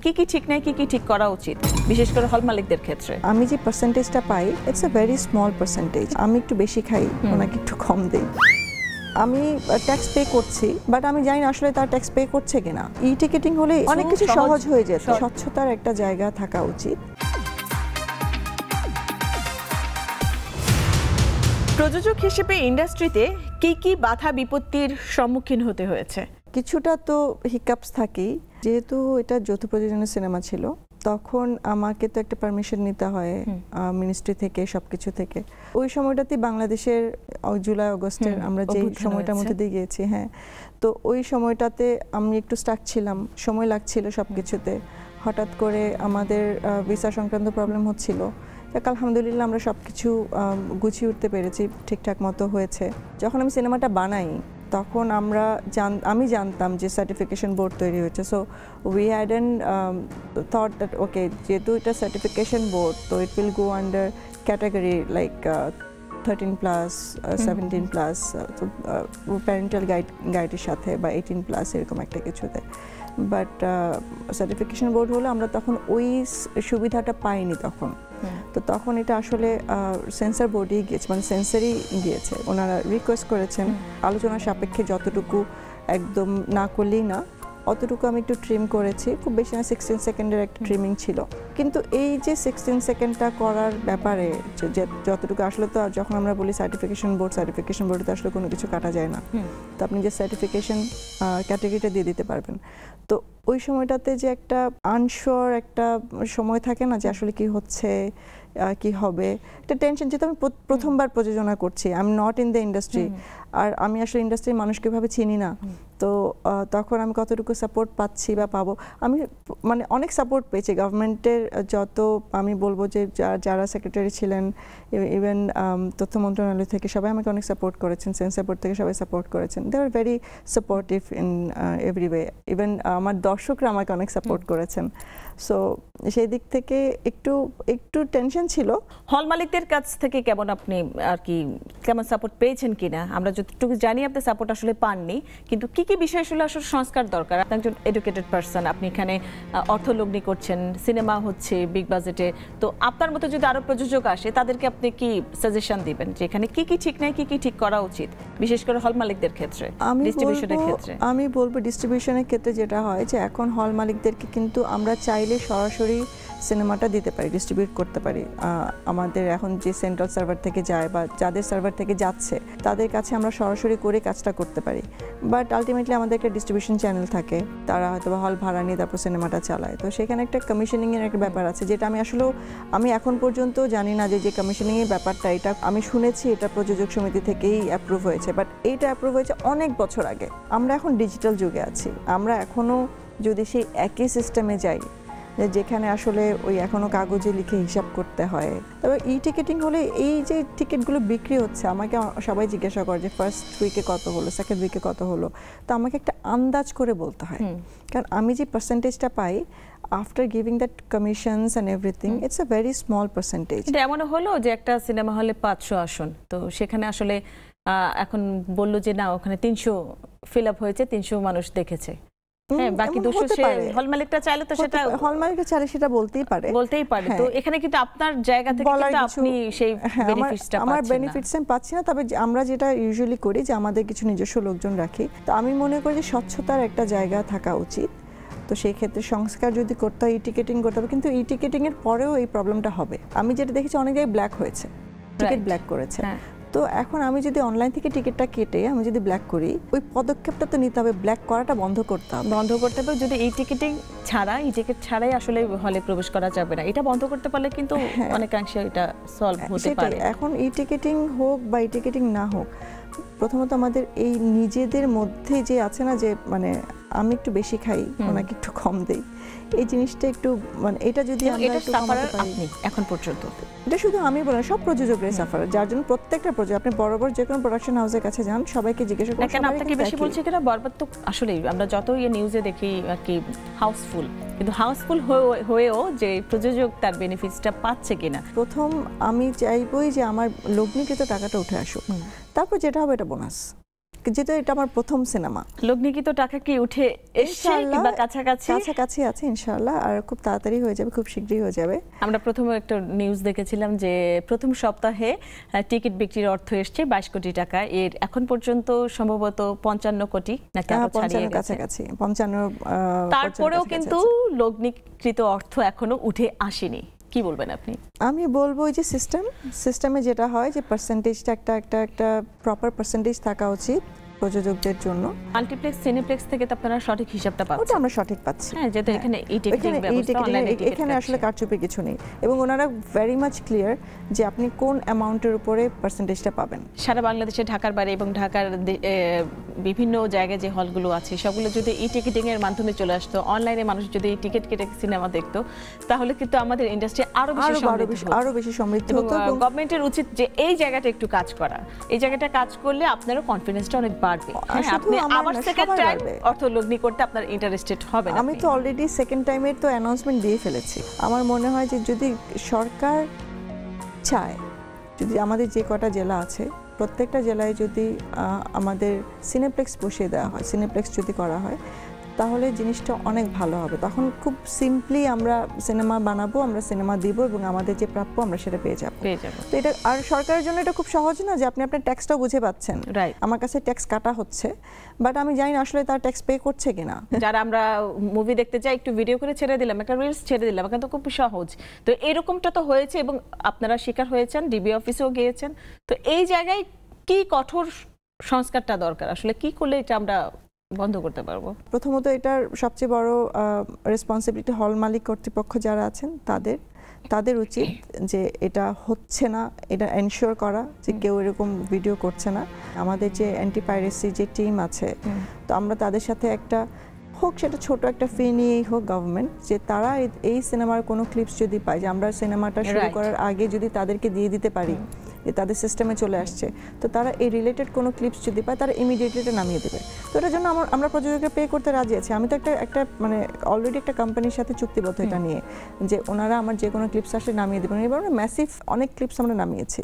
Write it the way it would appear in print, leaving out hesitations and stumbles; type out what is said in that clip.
কি ঠিক নাই কি ঠিক করা উচিত বিশেষ করে হল মালিকদের ক্ষেত্রে? আমি যে পার্সেন্টেজটা পাই it's a very small percentage. আমি একটু বেশি খাই, ওনাকে একটু কম দেই। আমি ট্যাক্স পে করছি, বাট আমি জানি না আসলে তার ট্যাক্স পে করছে কিনা। ই টিকেটিং হলে অনেক কিছু সহজ হয়ে যেত। স্বচ্ছতার একটা জায়গা থাকা উচিত। প্রযোজক হিসেবে ইন্ডাস্ট্রিতে কি বাধা বিপত্তির সম্মুখীন হতে হয়েছে? কিছুটা তো হিকাপস থাকেই, যেহেতু এটা যৌথ প্রযোজনের সিনেমা ছিল, তখন আমাকে তো একটা পারমিশন নিতে হয় মিনিস্ট্রি থেকে, সবকিছু থেকে। ওই সময়টাতে বাংলাদেশের জুলাই আগস্টের আমরা যে সময়টার মধ্যে দিয়ে গিয়েছি, হ্যাঁ, তো ওই সময়টাতে আমি একটু স্টাক ছিলাম, সময় লাগছিল সবকিছুতে। হঠাৎ করে আমাদের ভিসা সংক্রান্ত প্রবলেম হচ্ছিল। আলহামদুলিল্লাহ আমরা সবকিছু গুছিয়ে উঠতে পেরেছি, ঠিকঠাক মতো হয়েছে। যখন আমি সিনেমাটা বানাই তখন আমি জানতাম যে সার্টিফিকেশন বোর্ড তৈরি হয়েছে। So we hadn't thought that okay, যেহেতু এটা সার্টিফিকেশন বোর্ড, তো it will go under category like 13+, 17+, parental গাইডের সাথে, বা 18+ এরকম একটা কিছুতে। বাট সার্টিফিকেশন বোর্ড হলো আমরা তখন ওই সুবিধাটা পাইনি তখন। তো তখন এটা আসলে সেন্সর বোর্ডেই গিয়েছে, মানে সেন্সারই গিয়েছে। ওনারা রিকোয়েস্ট করেছেন আলোচনা সাপেক্ষে যতটুকু, একদম না করলেই না, অতটুকু আমি একটু ট্রিম করেছি। খুব বেশি না, 16 সেকেন্ডের একটা ট্রিমিং ছিল। কিন্তু এই যে 16 সেকেন্ডটা করার ব্যাপারে যতটুকু আসলে, তো যখন আমরা বলি সার্টিফিকেশন বোর্ডে তো আসলে কোনো কিছু কাটা যায় না। তো আপনি যে সার্টিফিকেশন ক্যাটাগরিটা দিয়ে দিতে পারবেন। তো ওই সময়টাতে যে একটা আনশিওর একটা সময় থাকে না, যে আসলে কি হচ্ছে, কি হবে, একটা টেনশন। যেহেতু আমি প্রথমবার প্রযোজনা করছি, I am not in the industry, আর আমি আসলে ইন্ডাস্ট্রির মানুষকে ভাবে চিনি না। তো তখন আমি কতটুকু সাপোর্ট পাচ্ছি বা পাবো, আমি মানে অনেক সাপোর্ট পেয়েছি গভর্নমেন্টের। যত আমি বলবো যে যারা সেক্রেটারি ছিলেন, ইভেন তথ্য মন্ত্রণালয় থেকে সবাই আমাকে অনেক সাপোর্ট করেছেন, সেন্সর বোর্ড থেকে সবাই সাপোর্ট করেছেন। They are very supportive in every way. Even আমার দর্শকরা আমাকে অনেক সাপোর্ট করেছেন। সো সেই দিক থেকে একটু টেনশন ছিল। হল মালিকদের কাছ থেকে কেমন আপনি আর কি কেমন সাপোর্ট পেয়েছেন কিনা? আমরা যতটুকু জানি আপনি সাপোর্ট আসলে পাননি, কিন্তু কি বিষয় আসলে সংস্কার দরকার? আপনি একজন এডুকেটেড পারসন, আপনি এখানে অর্থলগ্নি করছেন, সিনেমা হচ্ছে বিগ বাজেটে, তো আপনার মতো যদি আরো প্রযোজক আসে তাদেরকে আপনি কি সাজেশন দিবেন যে এখানে কি ঠিক নাই কি ঠিক করা উচিত বিশেষ করে হল মালিকদের ক্ষেত্রে, ডিস্ট্রিবিউশনের ক্ষেত্রে? আমি বলবো ডিস্ট্রিবিউশনের ক্ষেত্রে যেটা হয় যে এখন হল মালিকদেরকে কিন্তু আমরা চাইলে সরাসরি সিনেমাটা দিতে পারি, ডিস্ট্রিবিউট করতে পারি। আমাদের এখন যে সেন্ট্রাল সার্ভার থেকে যায় বা যাদের সার্ভার থেকে যাচ্ছে তাদের কাছে আমরা সরাসরি করে কাজটা করতে পারি। বাট আলটিমেটলি আমাদের একটা ডিস্ট্রিবিউশন চ্যানেল থাকে, তারা হয়তো হল ভাড়া নিয়ে তারপর সিনেমাটা চালায়। তো সেখানে একটা কমিশনিংয়ের একটা ব্যাপার আছে, যেটা আমি এখন পর্যন্ত জানি না যে কমিশনিংয়ের ব্যাপারটা, এটা আমি শুনেছি এটা প্রযোজক সমিতি থেকেই অ্যাপ্রুভ হয়েছে, বাট এইটা অ্যাপ্রুভ হয়েছে অনেক বছর আগে। আমরা এখন ডিজিটাল যুগে আছি, আমরা এখনও যদি সেই একই সিস্টেমে যাই যেখানে আসলে ওই এখনো কাগজে লিখে হিসাব করতে হয়। তবে ই টিকেটিং হলে এই যে টিকিটগুলো বিক্রি হচ্ছে, আমাকে সবাই জিজ্ঞাসা করে যে ফার্স্ট উইকে কত হলো, সেকেন্ড উইকে কত হলো, তো আমাকে একটা আন্দাজ করে বলতে হয়। কারণ আমি যে পার্সেন্টেজটা পাই after giving that commissions and everything, it's a very small percentage. এমন হলো যে একটা সিনেমা হলে 500 আসন, তো সেখানে আসলে এখন বললো যে না, ওখানে 300 ফিল আপ হয়েছে, 300 মানুষ দেখেছে। হ্যাঁ, বাকি 200 হল মালিকটা চাইলে তো সেটা হল মালিকটা চাইলে সেটা বলতেই পারে। তো এখানে কিন্তু আপনার জায়গা থেকে কিন্তু আপনি সেই বেনিফিটসটা পাচ্ছেন না। আমার বেনিফিটস আমি পাচ্ছি না। তবে আমরা যেটা ইউজুয়ালি করি যে আমাদের কিছু নিজস্ব লোকজন রাখি। তো আমি মনে করি যে স্বচ্ছতার একটা জায়গা থাকা উচিত। তো সেই ক্ষেত্রে সংস্কার যদি করতে হয়, ই টিকেটিং করতে হবে, কিন্তু ই টিকেটিং এর পরেও এই প্রবলেমটা হবে। আমি যেটা দেখেছি অনেক জায়গায় ব্ল্যাক হয়েছে, টিকিট ব্ল্যাক করেছে। তো এখন আমি যদি অনলাইন থেকে টিকিটটা কেটে আমি যদি ব্ল্যাক করি, ওই পদক্ষেপটা তো নিতে হবে, ব্ল্যাক করাটা বন্ধ করতে হবে। যদি এই টিকিটিং ছাড়া, এই টিকিট ছাড়াই আসলে হলে প্রবেশ করা যাবে না, এটা বন্ধ করতে পারলে কিন্তু অনেকাংশে এটা সলভ হতে পারে। এখন ই টিকিটিং হোক বা ই টিকিটিং না হোক, প্রথমত আমাদের এই নিজেদের মধ্যে যে আছে না, যে মানে আমি একটু বেশি খাই, ওনাকে একটু কম দেই, এই জিনিসটা একটু মানে এটা যদি আমরা একটু কমাতে পারি। এখন পর্যন্ত এটা শুধু আমি বলি না, সব প্রযোজকরাই সাফার, যার জন্য প্রত্যেকটা প্রযোজক, আপনি বড় বড় যে কোনো প্রোডাকশন হাউসের কাছে যান, সবাইকে জিজ্ঞাসা করুন। কেন আপনাকে বেশি বলছে কিনা, বরবাদ তো আসলেই আমরা যত নিউজে দেখি আর কি হাউসফুল, কিন্তু হাউসফুল হয়েও যে প্রযোজক তার বেনিফিটসটা পাচ্ছে কিনা। প্রথম আমি চাইবই যে আমার লগ্নিকৃত টাকাটা উঠে আসুক, তারপর যেটা হবে এটা বোনাস। যেটা এটা আমার প্রথম সিনেমা। লগ্নি কি তো টাকা কি উঠে এসছে কিংবা কাছাকাছি? কাছাকাছি আছে ইনশাআল্লাহ, আর খুব তাড়াতাড়ি হয়ে যাবে, খুব শীঘ্রই হয়ে যাবে। আমরা প্রথমে একটা নিউজ দেখেছিলাম যে প্রথম সপ্তাহে টিকিট বিক্রির অর্থ এসছে 22 কোটি টাকা, এর এখন পর্যন্ত সম্ভবত 55 কোটি নাকি আরো ছাড়িয়ে গেছে, কাছাকাছি 55। তারপরেও কিন্তু লগ্নিকৃত অর্থ এখনো উঠে আসেনি, কি বলবেন আপনি? আমি বলবো যে সিস্টেমে যেটা হয় যে পার্সেন্টেজটা একটা প্রপার পার্সেন্টেজ থাকা উচিত প্রযোজকদের জন্য। মাল্টিপ্লেক্স সিনেপ্লেক্স থেকে তো আপনারা সঠিক হিসাবটা পাচ্ছেন? ওটা আমরা সঠিক পাচ্ছি, হ্যাঁ, যেহেতু এখানে ই-টিকেটিং ব্যবস্থা, অনলাইনে টিকেট, এখানে আসলে কারচুপি কিছু নেই, এবং ওনারা ভেরি মাচ ক্লিয়ার যে আপনি কোন অ্যামাউন্টের উপরে পার্সেন্টেজটা পাবেন। সারা বাংলাদেশে ঢাকার বাইরে এবং ঢাকার বিভিন্ন জায়গায় যে হলগুলো আছে সবগুলো যদি ই-টিকেটিং এর মাধ্যমে চলে আসতো, অনলাইনে মানুষ যদি টিকিট কেটে সিনেমা দেখতো, তাহলে কিন্তু আমাদের ইন্ডাস্ট্রি আরো বেশি সমৃদ্ধ হতো। এবং গভর্নমেন্টের উচিত যে এই জায়গাটা একটু কাজ করা, এই জায়গাটা কাজ করলে আপনারও কনফিডেন্সটা অনেক বাড়বে। আপনি আবার সেকেন্ড টাইম অর্থ লগ্নি করতে আপনার ইন্টারেস্টেড হবে না। আমি তো অলরেডি সেকেন্ড টাইমের তো অ্যানাউন্সমেন্ট দিয়ে ফেলেছি। আমার মনে হয় যে যদি সরকার চায়, যদি আমাদের যে কটা জেলা আছে প্রত্যেকটা জেলায় যদি আমাদের সিনেপ্লেক্স বসিয়ে দেওয়া হয়, সিনেপ্লেক্স যদি করা হয়, তাহলে জিনিসটা অনেক ভালো হবে। তখন খুব সিম্পলি আমরা সিনেমা বানাবো, আমরা সিনেমা দিব, এবং আমাদের যে প্রাপ্য আমরা সেটা পেয়ে যাব। তো এটা আর সরকারের জন্য এটা খুব সহজ না যে আপনি আপনার ট্যাক্সটাও বুঝে পাচ্ছেন। আমার কাছে ট্যাক্স কাটা হচ্ছে, বাট আমি জানি না আসলে তার ট্যাক্স পে করছে কিনা। যারা আমরা মুভি দেখতে যাই, একটু ভিডিও করে ছেড়ে দিলাম, একটা রিলস ছেড়ে দিলাম, কিন্তু খুব সহজ। তো এরকমটা তো হয়েছে এবং আপনারা শিকার হয়েছেন, ডিবি অফিসেও গিয়েছেন। তো এই জায়গায় কি কঠোর সংস্কারটা দরকার, আসলে কি করলে এটা আমরা বন্ধ করতে পারবো? প্রথমত এটার সবচেয়ে বড় রেসপন্সিবিলিটি হল মালিক কর্তৃপক্ষ যারা আছেন তাদের উচিত যে এটা হচ্ছে না, এটা এনশিওর করা যে কেউ এরকম ভিডিও করছে না। আমাদের যে অ্যান্টি পাইরেসি যে টিম আছে, তো আমরা তাদের সাথে একটা হোক, সেটা ছোট একটা ফি নিয়েই হোক গভর্নমেন্ট, যে তারা এই সিনেমার কোনো ক্লিপস যদি পায়, যে আমরা সিনেমাটা শুরু করার আগে যদি তাদেরকে দিয়ে দিতে পারি যে তাদের সিস্টেমে চলে আসছে, তো তারা এই রিলেটেড কোনো ক্লিপস যদি পায় তারা ইমিডিয়েটলি এটা নামিয়ে দেবে। তো এটার জন্য আমরা প্রযোজককে পে করতে রাজি আছি। আমি তো একটা মানে অলরেডি একটা কোম্পানির সাথে চুক্তিবদ্ধ এটা নিয়ে, যে ওনারা আমার যে কোনো ক্লিপস আসলে নামিয়ে দেবেন। এবার ম্যাসিভ অনেক ক্লিপস আমরা নামিয়েছি।